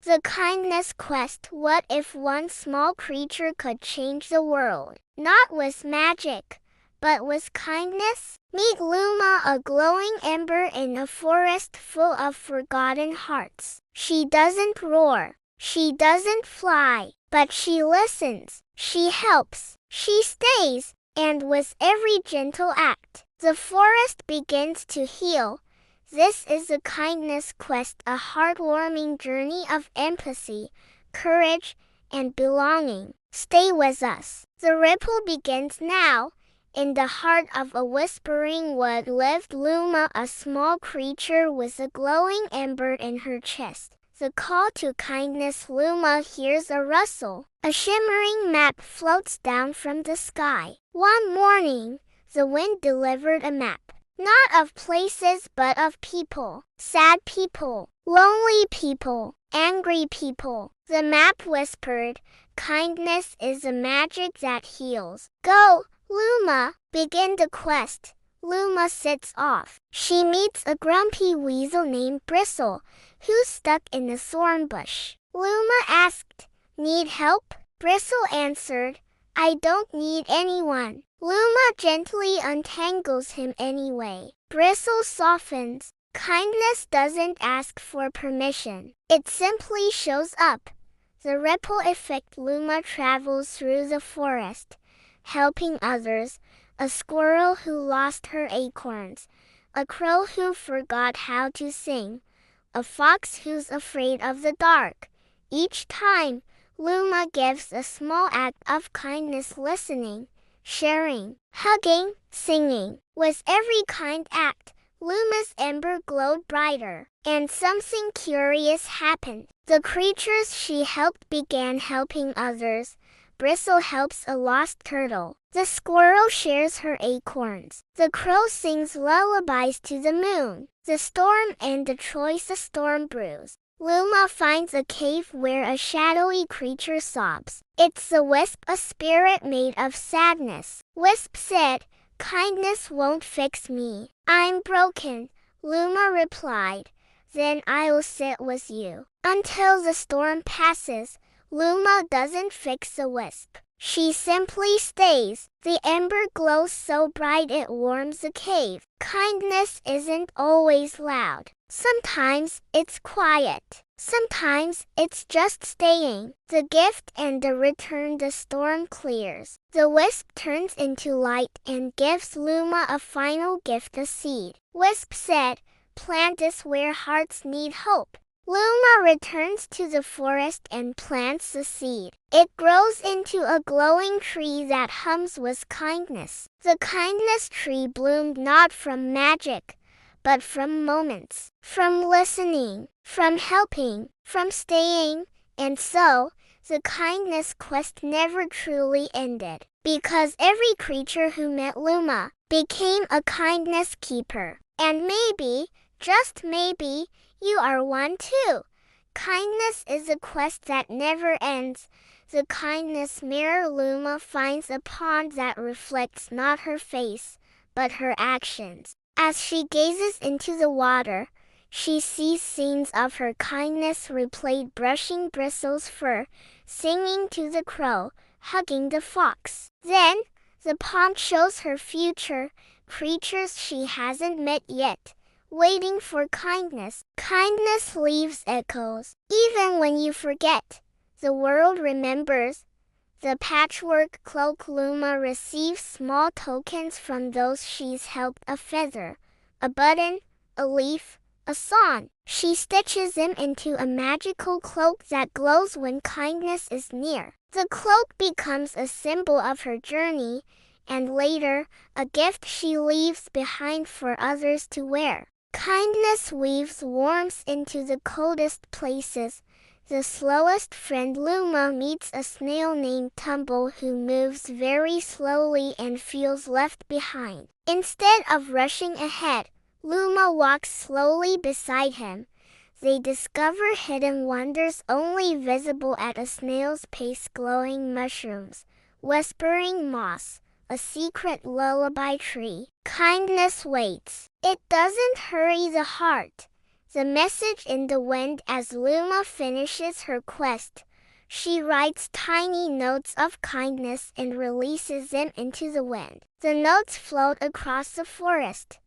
The kindness quest. What if one small creature could change the world? Not with magic, but with kindness? Meet Luma, a glowing ember in a forest full of forgotten hearts. She doesn't roar, she doesn't fly, but she listens, she helps, she stays, and with every gentle act, the forest begins to heal. This is the kindness quest, a heartwarming journey of empathy, courage, and belonging. Stay with us. The ripple begins now. In the heart of a whispering wood lived Luma, a small creature with a glowing ember in her chest. The call to kindness. Luma hears a rustle. A shimmering map floats down from the sky. One morning, the wind delivered a map. Not of places but of people. Sad people, lonely people, angry people. The map whispered, kindness is a magic that heals. Go, Luma, begin the quest. Luma sets off. She meets a grumpy weasel named Bristle, who's stuck in a thorn bush. Luma asked, need help? Bristle answered, I don't need anyone. Luma gently untangles him anyway. Bristle softens. Kindness doesn't ask for permission. It simply shows up. The ripple effect. Luma travels through the forest, helping others. A squirrel who lost her acorns, a crow who forgot how to sing, a fox who's afraid of the dark. Each time, Luma gives a small act of kindness, listening, sharing, hugging, singing. With every kind act, Luma's ember glowed brighter, and something curious happened. The creatures she helped began helping others. Bristle helps a lost turtle. The squirrel shares her acorns. The crow sings lullabies to the moon. The storm and the choice a storm brews. Luma finds a cave where a shadowy creature sobs. It's the wisp, a spirit made of sadness. Wisp said, kindness won't fix me. I'm broken, Luma replied. Then I'll sit with you. Until the storm passes, Luma doesn't fix the wisp. She simply stays. The ember glows so bright it warms the cave. Kindness isn't always loud. Sometimes it's quiet. Sometimes it's just staying. The gift and the return. The storm clears. The wisp turns into light and gives Luma a final gift, a seed. Wisp said, plant this where hearts need hope. Luma returns to the forest and plants the seed. It grows into a glowing tree that hums with kindness. The kindness tree bloomed not from magic, but from moments, from listening, from helping, from staying. And so, the kindness quest never truly ended, because every creature who met Luma became a kindness keeper. And maybe, just maybe, you are one too. Kindness is a quest that never ends. The kindness mirror. Luma finds a pond that reflects not her face, but her actions. As she gazes into the water, she sees scenes of her kindness replayed, brushing Bristle's fur, singing to the crow, hugging the fox. Then, the pond shows her future, creatures she hasn't met yet, waiting for kindness. Kindness leaves echoes. Even when you forget, the world remembers. The patchwork cloak. Luma receives small tokens from those she's helped, a feather, a button, a leaf, a song. She stitches them into a magical cloak that glows when kindness is near. The cloak becomes a symbol of her journey, and later, a gift she leaves behind for others to wear. Kindness weaves warmth into the coldest places. The slowest friend. Luma meets a snail named Tumble who moves very slowly and feels left behind. Instead of rushing ahead, Luma walks slowly beside him. They discover hidden wonders only visible at a snail's pace. Glowing mushrooms, whispering moss, a secret lullaby tree. Kindness waits. It doesn't hurry the heart. The message in the wind. As Luma finishes her quest, she writes tiny notes of kindness and releases them into the wind. The notes float across the forest,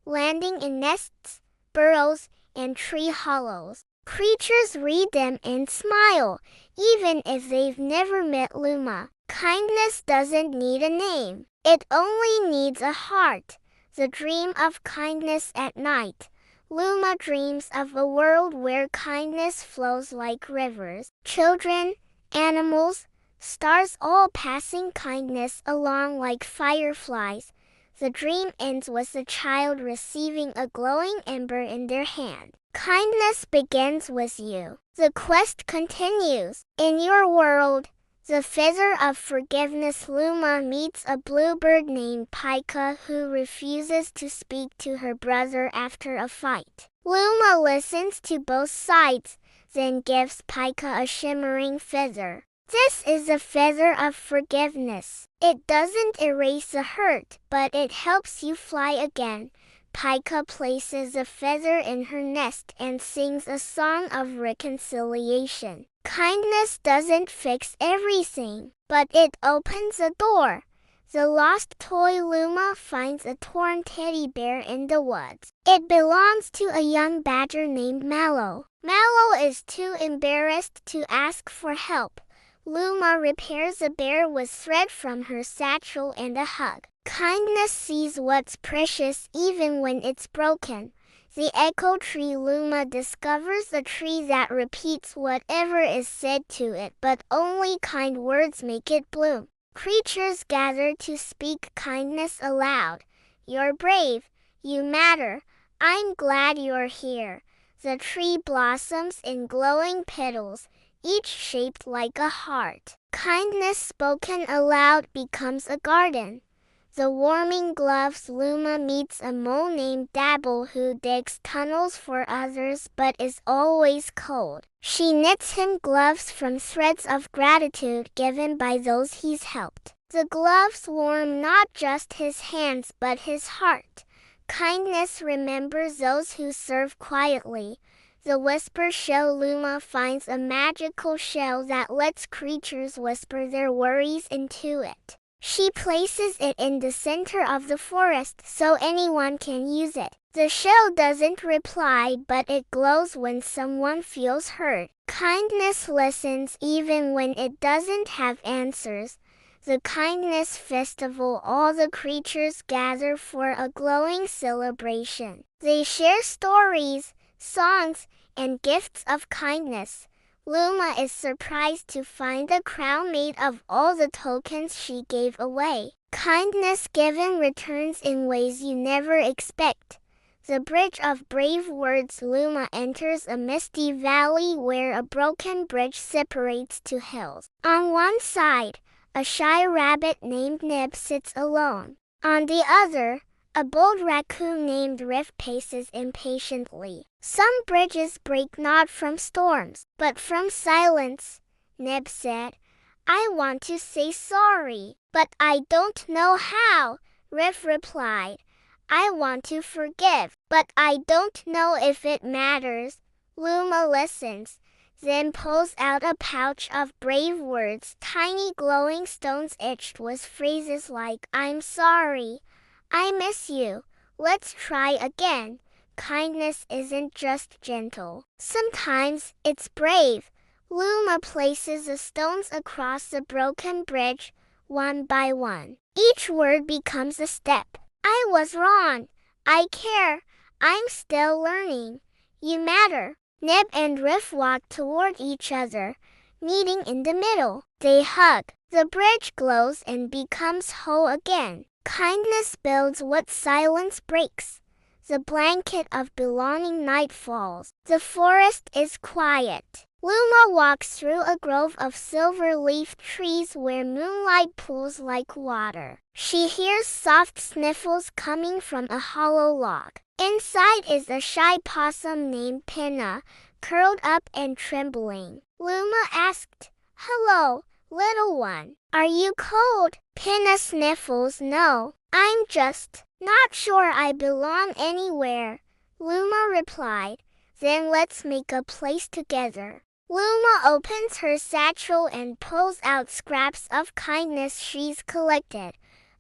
landing in nests, burrows, and tree hollows. Creatures read them and smile, even if they've never met Luma. Kindness doesn't need a name. It only needs a heart. The dream of kindness at night. Luma dreams of a world where kindness flows like rivers. Children, animals, stars all passing kindness along like fireflies. The dream ends with the child receiving a glowing ember in their hand. Kindness begins with you. The quest continues. In your world, the feather of forgiveness. Luma meets a bluebird named Pika who refuses to speak to her brother after a fight. Luma listens to both sides, then gives Pika a shimmering feather. This is a feather of forgiveness. It doesn't erase the hurt, but it helps you fly again. Pika places a feather in her nest and sings a song of reconciliation. Kindness doesn't fix everything, but it opens a door. The lost toy. Luma finds a torn teddy bear in the woods. It belongs to a young badger named Mallow. Mallow is too embarrassed to ask for help. Luma repairs the bear with thread from her satchel and a hug. Kindness sees what's precious even when it's broken. The echo tree. Luma discovers a tree that repeats whatever is said to it, but only kind words make it bloom. Creatures gather to speak kindness aloud. You're brave. You matter. I'm glad you're here. The tree blossoms in glowing petals, each shaped like a heart. Kindness spoken aloud becomes a garden. The warming gloves. Luma meets a mole named Dabble who digs tunnels for others but is always cold. She knits him gloves from threads of gratitude given by those he's helped. The gloves warm not just his hands but his heart. Kindness remembers those who serve quietly. The whisper shell. Luma finds a magical shell that lets creatures whisper their worries into it. She places it in the center of the forest so anyone can use it. The shell doesn't reply, but it glows when someone feels hurt. Kindness listens even when it doesn't have answers. The Kindness Festival. All the creatures gather for a glowing celebration. They share stories, songs, and gifts of kindness. Luma is surprised to find a crown made of all the tokens she gave away. Kindness given returns in ways you never expect. The Bridge of Brave Words. Luma enters a misty valley where a broken bridge separates two hills. On one side, a shy rabbit named Nib sits alone. On the other, a bold raccoon named Riff paces impatiently. Some bridges break not from storms, but from silence, Nib said. I want to say sorry, but I don't know how, Riff replied. I want to forgive, but I don't know if it matters. Luma listens, then pulls out a pouch of brave words, tiny glowing stones etched with phrases like, I'm sorry, I miss you, let's try again. Kindness isn't just gentle. Sometimes it's brave. Luma places the stones across the broken bridge, one by one. Each word becomes a step. I was wrong. I care. I'm still learning. You matter. Nib and Riff walk toward each other, meeting in the middle. They hug. The bridge glows and becomes whole again. Kindness builds what silence breaks. The blanket of belonging. Night falls. The forest is quiet. Luma walks through a grove of silver-leaf trees where moonlight pools like water. She hears soft sniffles coming from a hollow log. Inside is a shy possum named Pinna, curled up and trembling. Luma asked, Hello, little one. Are you cold? Pinna sniffles. No, I'm just not sure I belong anywhere, Luma replied. then let's make a place together. Luma opens her satchel and pulls out scraps of kindness she's collected.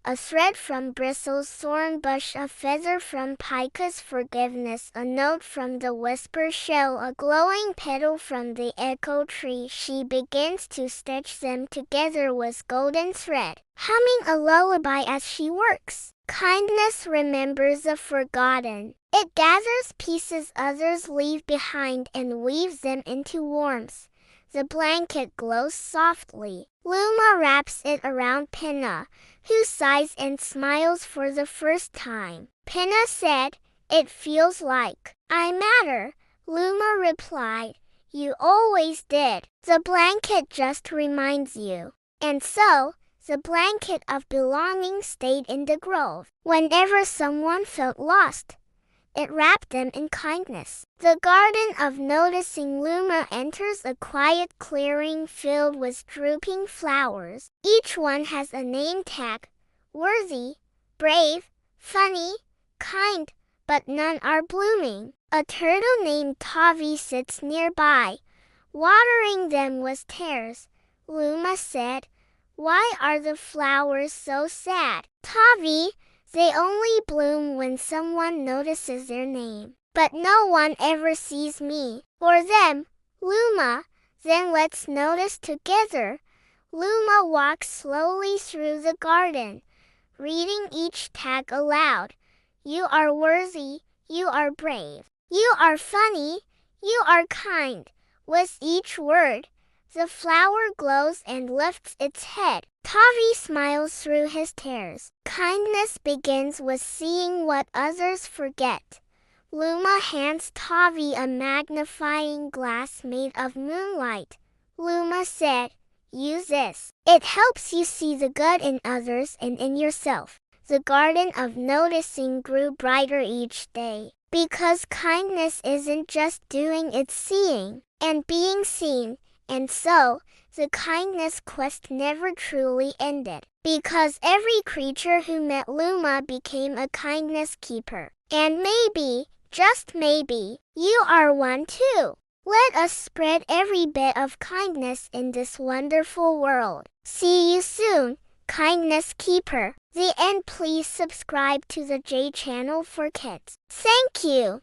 A thread from Bristle's thorn bush, a feather from Pika's forgiveness, a note from the whisper shell, a glowing petal from the echo tree. She begins to stitch them together with golden thread, humming a lullaby as she works. Kindness remembers the forgotten. It gathers pieces others leave behind and weaves them into warmth. The blanket glows softly. Luma wraps it around Pinna, who sighs and smiles for the first time. Pinna said, "It feels like I matter." Luma replied, "You always did. The blanket just reminds you." And so, the blanket of belonging stayed in the grove. Whenever someone felt lost, it wrapped them in kindness. The garden of noticing. Luma enters a quiet clearing filled with drooping flowers. Each one has a name tag: worthy, brave, funny, kind, but none are blooming. A turtle named Tavi sits nearby, watering them with tears. Luma said, "Why are the flowers so sad?" "Tavi, they only bloom when someone notices their name. But no one ever sees me or them." "Luma, then let's notice together." Luma walks slowly through the garden, reading each tag aloud. "You are worthy, you are brave, you are funny, you are kind." With each word, the flower glows and lifts its head. Tavi smiles through his tears. Kindness begins with seeing what others forget. Luma hands Tavi a magnifying glass made of moonlight. Luma said, "Use this. It helps you see the good in others and in yourself." The garden of noticing grew brighter each day, because kindness isn't just doing, it's seeing and being seen. And so, the kindness quest never truly ended, because every creature who met Luma became a kindness keeper. And maybe, just maybe, you are one too. Let us spread every bit of kindness in this wonderful world. See you soon, Kindness Keeper. The end. Please subscribe to the J channel for kids. Thank you.